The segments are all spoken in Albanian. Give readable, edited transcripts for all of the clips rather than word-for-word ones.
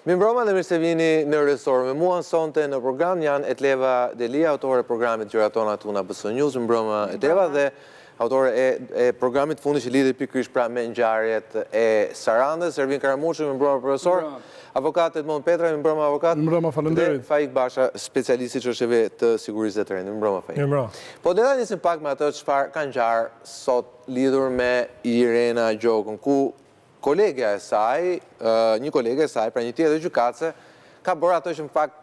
Mirëmbrëma dhe mirë se vini në Resor. Me mua sonte në program janë Etleva Delia, autore e programit Gjërat tona këtu në ABS News. Mirëmbrëma Etleva dhe autore e programit fundi që lidhet pikërisht pra me ngjarjet e Sarandës, Ervin Karamushi, mirëmbrëma profesor. Avokat Edmond Petra, mirëmbrëma avokat. Mirëmbrëma, faleminderit. Dhe Faik Basha, specialist i çështjeve të sigurisë dhe të rendit. Mirëmbrëma Faik. Mirëmbrëma. Po dhe nisim pak me atë çfarë ka ngjarë sot lidhur me Irena Gjokën, ku kolegja e saj, një kolege e saj, pra një tjetër gjykatëse, ka bërë ato që në fakt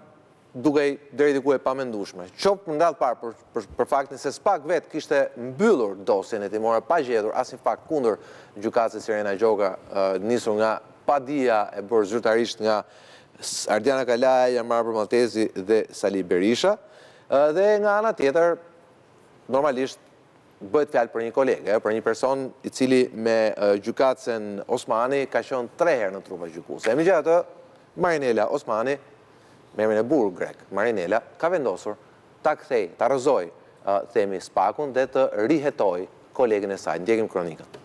dukej deri diku e pamendueshme. Qoftë në radhë parë për faktin se s'pak vetë kishte mbyllur dosjen e timore pa gjetur asnjë fakt kundër gjykatëses Irena Gjoka, nisur nga padia e bërë zyrtarisht nga Ardiana Kalaja, Jarmar Maltezi dhe Sali Berisha, dhe nga ana tjetër normalisht bëhet fjalë për një kolege, për një person i cili me gjykatësen Osmani ka qenë 3 herë në trupa gjykuese. E megjithatë, Marinela Osmani, me emrin e burr grek, Marinela, ka vendosur ta kthej, ta rrëzoj, themi Spakun dhe të rihetoj kolegen e saj. Ndjekim kronikën.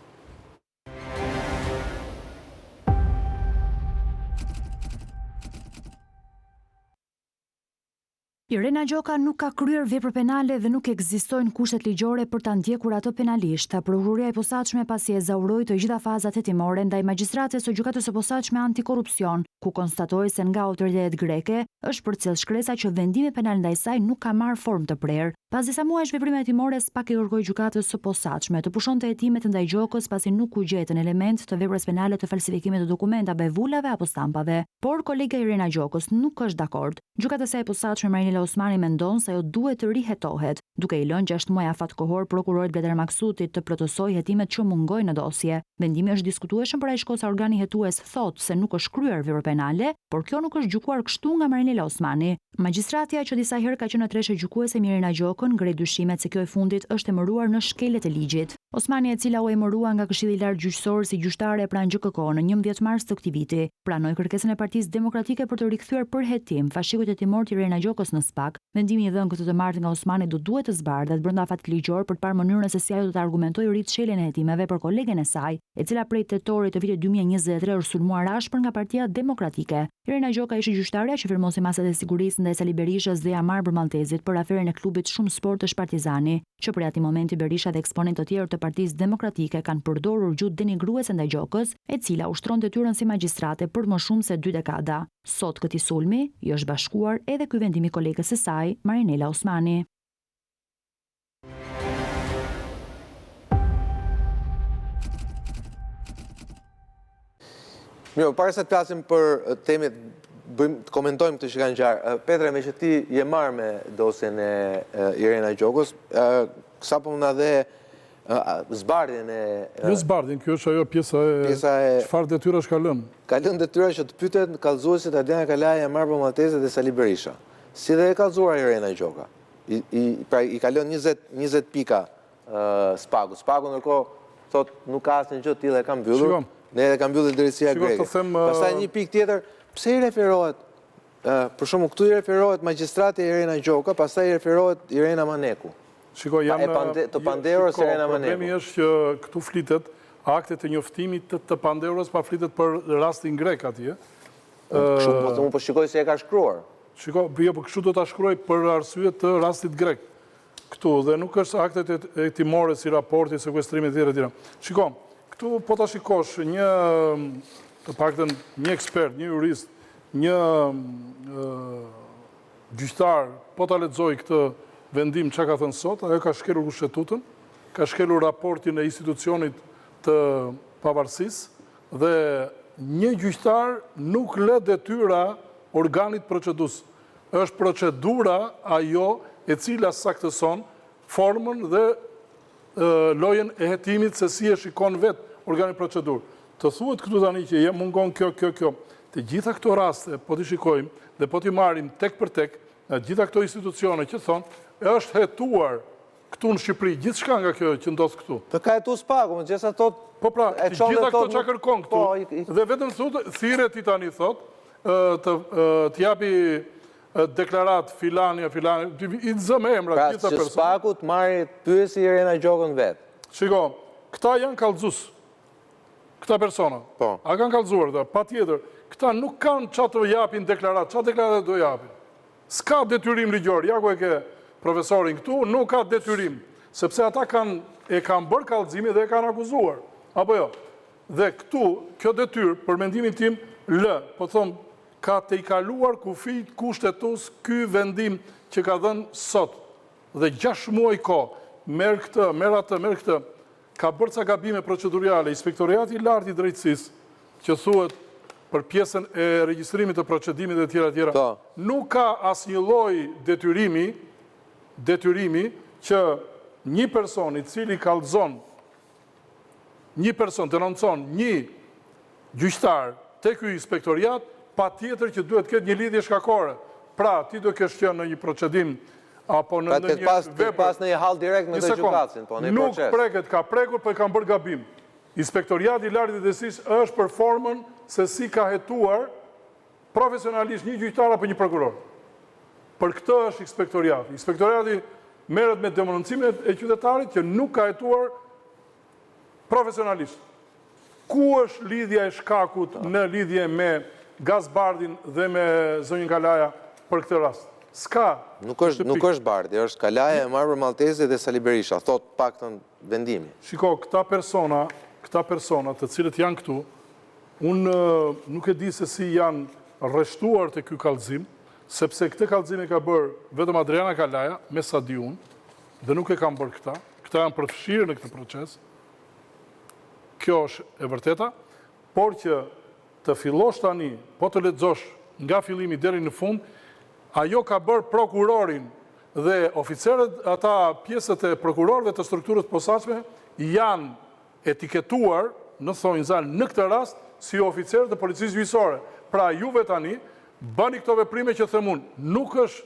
Irena Gjoka nuk ka kryer vepër penale dhe nuk ekzistojnë kushtet ligjore për ta ndjekur atë penalisht. Prokuroria e posaçme pasi e zauroi të gjitha fazat hetimore ndaj magjistrates së gjykatës së posaçme antikorrupsion, ku konstatoi se nga autoritetet greke është përcjell shkresa që vendimi penal ndaj saj nuk ka marrë formë të prerë. Pas disa muajsh veprime hetimore, SPAK i kërkoi gjykatës së posaçme të pushonte hetimet ndaj Gjokës pasi nuk u gjetën element të veprës penale të falsifikimit të dokumentave, vulave apo stampave. Por kolega Irena Gjokës nuk është dakord. Gjykatësia e posaçme Marinela Osmani mendon se ajo duhet të rihetohet, duke i lënë 6 muaj afatkohor prokurorit Bledar Maksutit të plotësojë hetimet që mungojnë në dosje. Vendimi është diskutueshëm për ai shkosa organi hetues thotë se nuk është kryer vepër penale, por kjo nuk është gjykuar kështu nga Marinela Osmani. Magjistratja që disa herë ka qenë në treshe gjykuese Irena Gjokën ngrej dyshimet se kjo e fundit është emëruar në shkelet e ligjit. Osmani, e cila u emërua nga Këshilli i Lartë Gjyqësor si gjyqtare pranë GKK në 11 mars të këtij viti, pranoi kërkesën e Partisë Demokratike për të rikthyer për hetim fashikut hetimor të Irena Gjokës në SPAK. Vendimi i dhënë këtë të martë nga Osmani do duhet të zbardhet brenda afatit ligjor për të parë mënyrën se si ajo do të argumentojë rritshëljen e hetimeve për kolegen e saj, e cila prej tetorit të vitit 2023 është sulmuar ashpër nga Partia Demokratike. Irena Gjoka ishte gjyqtarja që firmosë masat e sigurisë ndaj Sali Berishës dhe Jarmar Maltezit për aferën e klubit Shumë Sport të Partizani, që për atë momenti Berisha dhe eksponentë të tjerë të Partisë Demokratike kanë përdorur gjuhë denigruese ndaj Gjokës, e cila ushtron detyrën si magjistrate për më shumë se 2 dekada. Sot këtij sulmi i është bashkuar edhe ky vendim i kolegës së saj, Marinela Osmani. Mirë, para se të flasim për temat, të komentojmë të që kanë ngjarë. Petra, me që ti je marrë me dosjen e Irena Gjokës, sapo na dhe zbardhjen e... Jo zbardhjen, kjo është ajo pjesa e çfarë detyrash ka lënë. Ka lënë detyra që të pyetet kallëzuesit Ardiana Kalaja, Jarmar Maltezi dhe Sali Berisha. Si dhe e kallëzuar Irena Gjoka. Pra i ka lënë 20 pika SPAK-u. SPAK-u ndërkohë thotë nuk ka asnjë gjë të tillë e ka mbyllur. Ne edhe kam mbyllur drejtësia greke. Pastaj një pikë tjetër, pse i referohet, për shembull këtu i referohet magjistrati Irena Gjoka, pastaj i referohet Irena Maneku. Shikoj, të Pandeurës Irena Maneku. Problemi është që këtu flitet aktet e njoftimit të Pandeurës, pa flitet për rastin grek atje. Unë po shikoj se e ka shkruar. Shikoj, jo, po kështu do ta shkruaj për arsye të rastit grek. Këtu dhe nuk është aktet e timore si raporti, sekuestrimit etj. Shikoj, këtu po ta shikosh të paktën një ekspert, një jurist, një gjyqtar, po ta lexoj këtë vendim çka ka thënë sot, ajo ka shkelur kushtetutën, ka shkelur raportin e institucionit të pavarësisë dhe një gjyqtar nuk lë detyra organit procedues. Është procedura ajo e cila saktëson formën dhe llojin e hetimit se si e shikon vetë organi procedur. Të thuhet këtu tani që mungon kjo. Të gjitha këto raste, po t'i shikojmë dhe po t'i marrim tek për tek, në gjitha këto institucione që thonë, është hetuar këtu në Shqipëri, gjithçka nga kjo që ndodh këtu. Të ka hetuar SPAK-u, më gjithë ato... Po pra, gjitha këto që kërkon këtu, dhe vetëm thirret ti tani thot, të japi deklarat filania, i zëmë emra, gjitha persona. Pra, që SPAK-u të marri pyesi Irena Gjokën vetë. Shiko, këta janë kallëzues. këta persona, a kanë kallëzuar dhe, pa tjetër, këta nuk kanë që të japin deklarat, që deklarat do japin. S'ka detyrim ligjor, ja ku e ke profesorin këtu, nuk ka detyrim, sepse ata e kanë bërë kallëzimi dhe e kanë akuzuar, apo jo. Dhe këtu, kjo detyr, për mendimin tim, po thëmë, ka të i kaluar kufit kushtetus ky vendim që ka dhenë sot. Dhe 6 muaj ko, merë këtë, merë atë, merë këtë, ka bërë ca gabime proceduriale, Inspektoriati i Lartë i Drejtësisë, që thuhet për pjesën e regjistrimit të procedimit dhe tjera, nuk ka asnjë lloj detyrimi që një person i cili kallëzon, një person denoncon një gjyqtar te ky inspektoriat, pa tjetër që duhet ketë një lidhje shkakore. Pra, ti do kesh qenë në një procedim apo në një vepër. Pas në një hall direkt me të gjykatësin, po në një proces. Nuk preket, ka prekur, po e kanë bërë gabim. Inspektoriati i Lartë i Drejtësisë është për formën se si ka hetuar profesionalisht një gjyqtar apo një prokuror. Për këtë është inspektoriati. Inspektoriati merret me denoncimet e qytetarit që nuk ka hetuar profesionalisht. Ku është lidhja e shkakut në lidhje me Gazbardin dhe me zonjën Kalaja për këtë rast? S'ka. Nuk është Bardi, është Kalaja, e Marrë Maltezi dhe Sali Berisha, thot paktën vendimi. Shiko, këta persona të cilët janë këtu, unë nuk e di se si janë rreshtuar të ky kallëzim, sepse këtë kallëzim e ka bërë vetëm Adriana Kalaja, me sa di unë, dhe nuk e kanë bërë këta. Këta janë përfshirë në këtë proces. Kjo është e vërteta, por që të fillosh tani, po të lexosh nga fillimi deri në fund, ajo ka bërë prokurorin dhe oficerët, ata pjesët e prokurorëve të strukturës posaçme janë etiketuar, në thonjzan, në këtë rast, si oficerët e policisë gjyqësore. Pra juve tani, bëni këto veprime që them unë, nuk është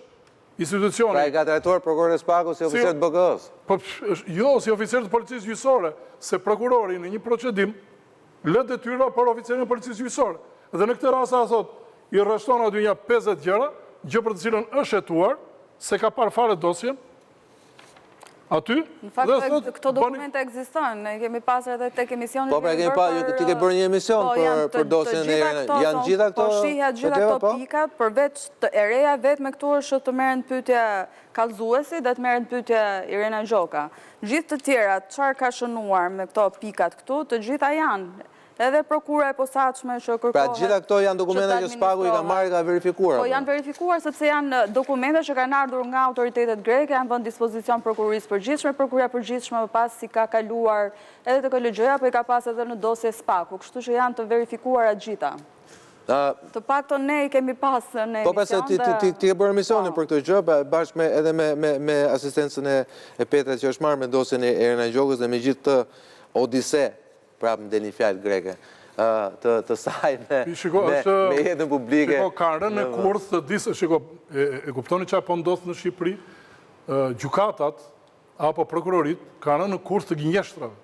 institucioni. Pra i ka trajtuar prokurori Spaku si oficer të BK-s. Jo, si oficer të policisë gjyqësore, se prokurori në një procedim lë detyra për oficerin e policisë gjyqësore. Dhe në këtë rast thot, i rreshton aty një 50 gjëra, gjë për të cilën është hetuar, se ka parë fare dosjen, aty. Në fakt, këto dokumente ekzistojnë, ne kemi pasur edhe tek emisioni. Po, pra ti ke bërë një emision për dosjen e janë gjitha këto? Po, shiha gjitha këto pikat, përveç të ereja vetëm këtu është të merren pyetja kallëzuesi dhe të merren pyetja Irena Gjoka. Gjithë të tjerat, çfarë ka shënuar me këto pikat këtu, të gjitha janë. Edhe prokura e posaçme që kërkohet. Pra gjitha këto janë dokumente që Spaku i ka marrë, ka verifikuar. Po janë verifikuar sepse janë dokumente që kanë ardhur nga autoritetet greke, janë vënë dispozicion prokurisë përgjithshme, prokuria përgjithshme më pas si ka kaluar edhe te KLG-ja, po i ka pas edhe në dosje Spaku, kështu që janë të verifikuara gjitha. Të paktën ne i kemi pas në emision. Po pastaj ti ke bërë emisionin për këtë gjë, bashkë edhe me asistencën e Petrit që është marrë me dosjen e Irena Gjokës dhe me gjithë të odise, prapë më del një fjalë greke, të saj me jetën publike. Shiko, ka rënë në kurth të disë, shiko, e kuptoni që po ndodh në Shqipëri, gjykatat apo prokurorit ka rënë në kurth të gënjeshtrave,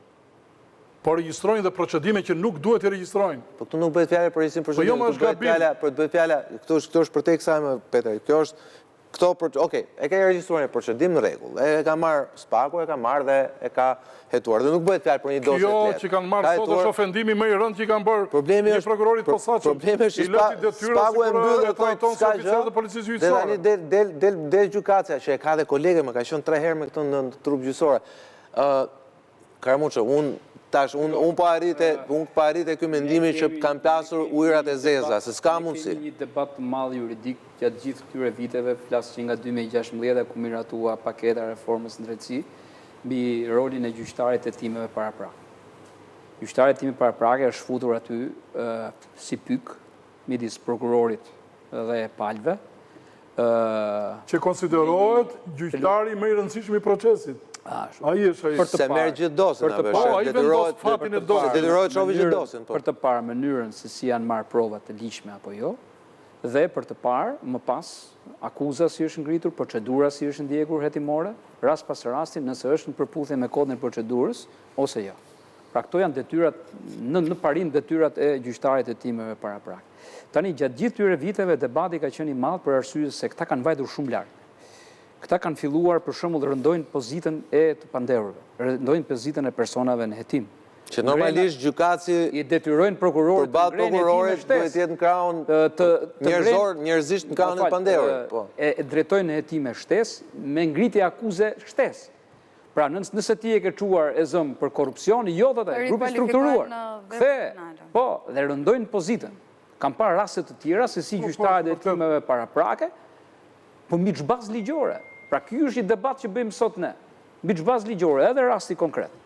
po regjistrojnë dhe procedime që nuk duhet të regjistrojnë. Po këtu nuk bëhet fjalë për registrim procedime, këtu bëhet fjala, këtu është për te kësaj më Petër, kjo është okej, e ka regjistruar një procedim në rregull, e ka marrë Spaku, e ka marrë dhe e ka hetuar, dhe nuk bëhet fjalë për një dosje të lehtë. Kjo që kanë marrë sot është ofendimi më i rëndë që kanë bërë një prokurorit posaçëm. Problemi është që Spaku e mbyll dhe trajton si oficer të policisë gjyqësore. Dhe del gjykatësia që e ka dhe kolege më ka qenë 3 herë me këtë në trup gjyqësore. Karamuço, unë po arrite ky mendimi që kanë pasur ujërat e zeza, se s'ka mundësi. Kemi një debat të madh juridik gjatë gjithë këtyre viteve, flas që nga 2016 ku miratua paketa reformës në drejtësi, mbi rolin e gjyqtarit të timeve paraprak. Gjyqtari i timit paraprake është futur aty si pyk midis prokurorit dhe palëve. Që konsiderohet gjyqtari më i rëndësishëm i procesit. Se merë gjithë dosën, detyrohet shofi gjithë dosën. Për të parë mënyrën se si janë marrë provat të ligjshme apo jo, dhe për të parë më pas akuza si është ngritur, procedura si është ndjekur hetimore, rast pas rasti nëse është në përputhje me kodin e procedurës ose jo. Pra këto janë detyrat, në parim detyrat e gjyqtarit të timeve paraprak. Tani gjatë gjithë këtyre viteve debati ka qenë i madh për arsye se këta kanë vajtur shumë larg. Këta kanë filluar për shembull rëndojnë pozitën e të pandehurve, rëndojnë pozitën e personave në hetim. Që normalisht gjykatësi i detyrojnë prokurorët përballë prokurorit duhet jetë në krahun njerëzisht në krahun e pandehurit. E drejtojnë në hetim e shtesë me ngritje akuze shtesë. Pra nëse ti e ke quar e zëm për korupcion, jo dhe grupi strukturuar. Dhe rëndojnë pozitën. Kam parë raste të tjera se si gjyqtarët e hetimeve paraprake, po mbi çbazë ligjore. Pra ky është i debat që bëjmë sot ne. Mbi çbazë ligjore, edhe rasti konkret.